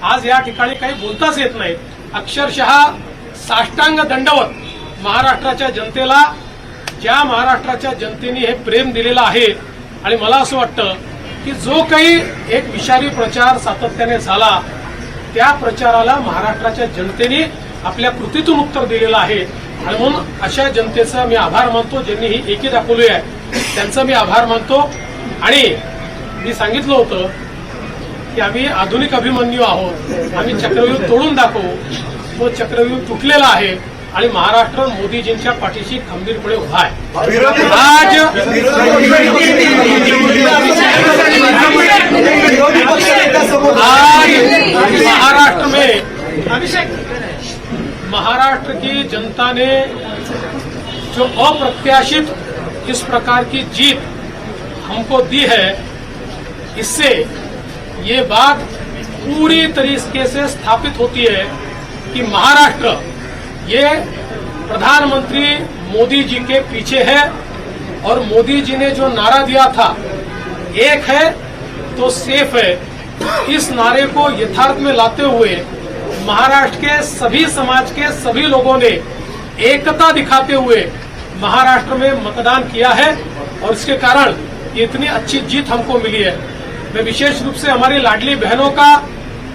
आज या ठिकाणी काही बोलताच येत नाही। अक्षरशः साष्टांग दंडवत महाराष्ट्राच्या जनतेला, ज्या महाराष्ट्राच्या जनतेने हे प्रेम दिलेलं आहे। आणि मला असं वाटतं की जो काही एक विषारी प्रचार सातत्याने झाला, त्या प्रचाराला महाराष्ट्राच्या जनतेने आपल्या कृतीतून उत्तर दिलेलं आहे। आणि म्हणून अशा जनतेचा मी आभार मानतो, ज्यांनी ही एकी दाखवली आहे त्यांचा मी आभार मानतो। आणि मी सांगितलं होतं की आम्ही आधुनिक अभिमन्यू आहोत, आम्ही चक्रव्यूह तोडून दाखवू। तो चक्रव्यूह तुटलेला आहे आणि महाराष्ट्र मोदीजींच्या पाठीशी खंबीरपणे उभा आहे। आज महाराष्ट्र की जनता ने जो अप्रत्याशित इस प्रकार की जीत हमको दी है, इससे ये बात पूरी तरीके से स्थापित होती है कि महाराष्ट्र ये प्रधानमंत्री मोदी जी के पीछे है। और मोदी जी ने जो नारा दिया था, एक है तो सेफ है, इस नारे को यथार्थ में लाते हुए महाराष्ट्र के सभी समाज के सभी लोगों ने एकता दिखाते हुए महाराष्ट्र में मतदान किया है। और इसके कारण ये इतनी अच्छी जीत हमको मिली है। मैं विशेष रूप से हमारी लाडली बहनों का,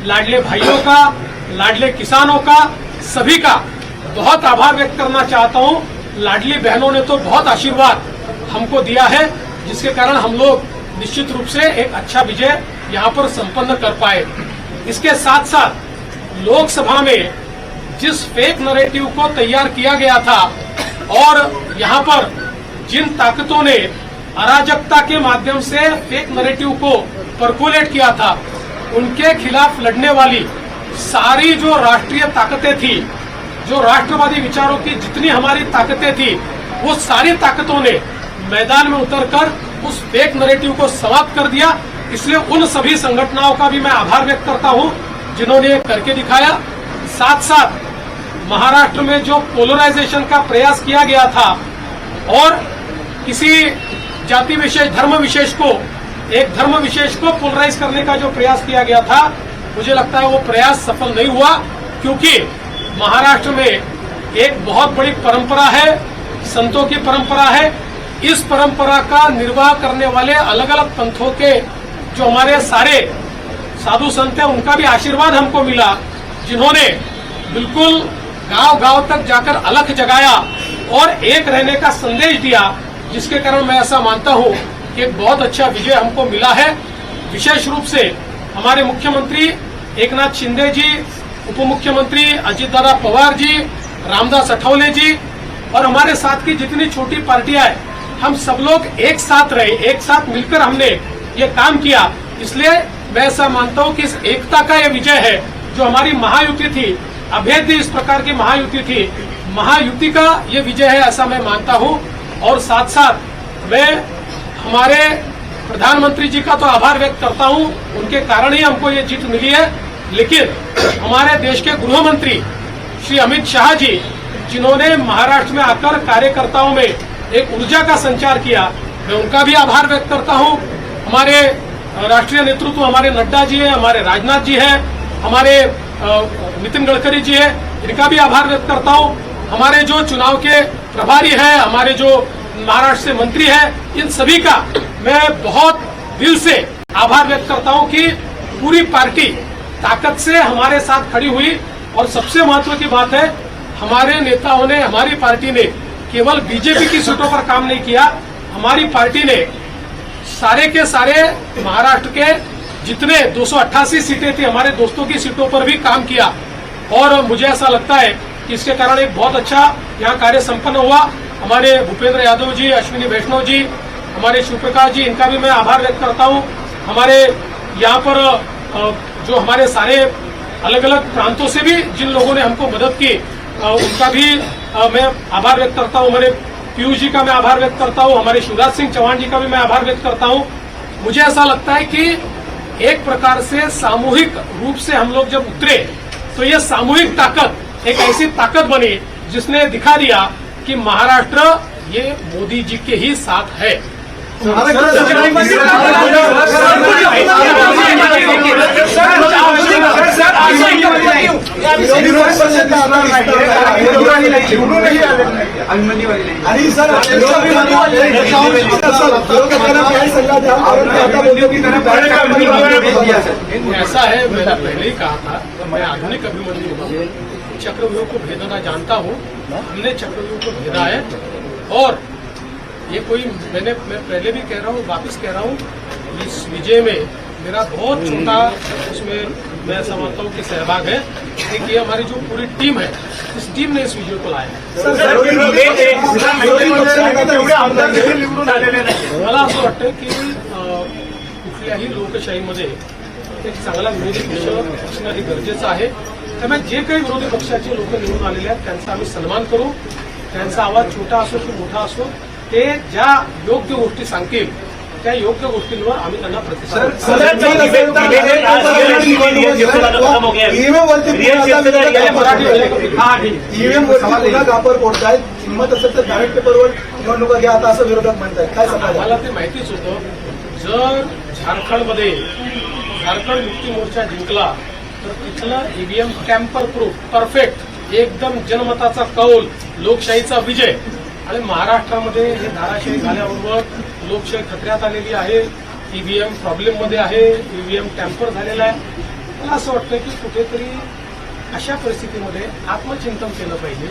लाडले भाइयों का, लाडले किसानों का, सभी का बहुत आभार व्यक्त करना चाहता हूं। लाडली बहनों ने तो बहुत आशीर्वाद हमको दिया है, जिसके कारण हम लोग निश्चित रूप से एक अच्छा विजय यहां पर संपन्न कर पाए। इसके साथ साथ लोकसभा में जिस फेक नैरेटिव को तैयार किया गया था और यहां पर जिन ताकतों ने अराजकता के माध्यम से फेक नैरेटिव को परकोलेट किया था, उनके खिलाफ लड़ने वाली सारी जो राष्ट्रीय ताकतें थी, जो राष्ट्रवादी विचारों की जितनी हमारी ताकतें थी, वो सारी ताकतों ने मैदान में उतरकर उस फेक नैरेटिव को समाप्त कर दिया। इसलिए उन सभी संगठनों का भी मैं आभार व्यक्त करता हूं जिन्होंने ये करके दिखाया। साथ साथ महाराष्ट्र में जो पोलराइजेशन का प्रयास किया गया था और किसी जाति विशेष, धर्म विशेष को, एक धर्म विशेष को पोलराइज करने का जो प्रयास किया गया था, मुझे लगता है वो प्रयास सफल नहीं हुआ। क्योंकि महाराष्ट्र में एक बहुत बड़ी परंपरा है, संतों की परंपरा है। इस परंपरा का निर्वाह करने वाले अलग अलग पंथों के जो हमारे सारे साधु संत हैं, उनका भी आशीर्वाद हमको मिला, जिन्होंने बिल्कुल गांव-गांव तक जाकर अलख जगाया और एक रहने का संदेश दिया, जिसके कारण मैं ऐसा मानता हूं कि एक बहुत अच्छा विजय हमको मिला है। विशेष रूप से हमारे मुख्यमंत्री एकनाथ शिंदे जी, उप मुख्यमंत्री अजितदादा पवार जी, रामदास अठावले जी और हमारे साथ की जितनी छोटी पार्टियां हैं, हम सब लोग एक साथ रहे, एक साथ मिलकर हमने ये काम किया। इसलिए मैं ऐसा मानता हूं कि इस एकता का ये विजय है। जो हमारी महायुति थी, अभेद्य इस प्रकार की महायुति थी, महायुति का ये विजय है, ऐसा मैं मानता हूं। और साथ साथ मैं हमारे प्रधानमंत्री जी का तो आभार व्यक्त करता हूं, उनके कारण ही हमको ये जीत मिली है। लेकिन हमारे देश के गृह मंत्री श्री अमित शाह जी, जिन्होंने महाराष्ट्र में आकर कार्यकर्ताओं में एक ऊर्जा का संचार किया, मैं उनका भी आभार व्यक्त करता हूं। हमारे राष्ट्रीय नेतृत्व हमारे नड्डा जी है, हमारे राजनाथ जी है, हमारे नितिन गडकरी जी है, इनका भी आभार व्यक्त करता हूं। हमारे जो चुनाव के प्रभारी है, हमारे जो महाराष्ट्र से मंत्री है, इन सभी का मैं बहुत दिल से आभार व्यक्त करता हूं कि पूरी पार्टी ताकत से हमारे साथ खड़ी हुई। और सबसे महत्व की बात है, हमारे नेताओं ने, हमारी पार्टी ने केवल बीजेपी की सीटों पर काम नहीं किया, हमारी पार्टी ने सारे के सारे महाराष्ट्र के जितने 288 सीटें थी, हमारे दोस्तों की सीटों पर भी काम किया। और मुझे ऐसा लगता है कि इसके कारण एक बहुत अच्छा यहाँ कार्य संपन्न हुआ। हमारे भूपेंद्र यादव जी, अश्विनी वैष्णव जी, हमारे शिवप्रकाश जी, इनका भी मैं आभार व्यक्त करता हूँ। हमारे यहाँ पर जो हमारे सारे अलग अलग प्रांतों से भी जिन लोगों ने हमको मदद की, उनका भी मैं आभार व्यक्त करता हूँ। हमारे पीयूष जी का मैं आभार व्यक्त करता हूँ, हमारे शिवराज सिंह चौहान जी का भी मैं आभार व्यक्त करता हूँ। मुझे ऐसा लगता है कि एक प्रकार से सामूहिक रूप से हम लोग जब उतरे, तो ये सामूहिक ताकत एक ऐसी ताकत बनी जिसने दिखा दिया कि महाराष्ट्र ये मोदी जी के ही साथ है। आणि सर ऐसा है, मैंने पहले ही कहा था, मैं आधुनिक अभिमन्यु हूँ, चक्रव्यूह को भेदना जानता हूँ, हमने चक्रव्यूह को भेदा है। और ये कोई मैं पहले भी कह रहा हूँ, वापिस कह रहा हूँ, इस विजय में मेरा बहुत छोटा उसमें मैं समझता हूँ कि सहभाग है। एक ये हमारी जो पूरी टीम है, इस टीम ने इस विजय को लाया है। मला असं वाटतं की कुठल्याही लोकशाहीमध्ये एक चांगला विरोधी पक्ष असणं हे गरजेचं आहे। त्यामुळे जे काही विरोधी पक्षाचे लोक निवडून आलेले आहेत त्यांचा आम्ही सन्मान करू। त्यांचा आवाज छोटा असो की मोठा असो, ते ज्या योग्य गोष्टी सांगतील त्या योग्य गोष्टींवर आम्ही त्यांना प्रतिसाद वापर फोडतायत, हिंमत असेल तर बॅलेट पेपरवर निवडणुका घ्या आता असं विरोधक म्हणतायत, काय सांगाल? मला ते माहितीच होतं, जर झारखंडमध्ये झारखंड मुक्ती मोर्चा जिंकला तर तिथलं ईव्हीएम टॅम्पर प्रूफ परफेक्ट एकदम जनमताचा कौल लोकशाहीचा विजय, आणि महाराष्ट्रामध्ये हे धाराशाही झाल्याबरोबर लोकशाही खतऱ्यात आलेली आहे, ईव्हीएम प्रॉब्लेममध्ये आहे, ईव्हीएम टॅम्पर झालेला आहे। मला असं वाटतं की कुठेतरी अशा परिस्थितीमध्ये आत्मचिंतन केलं पाहिजे।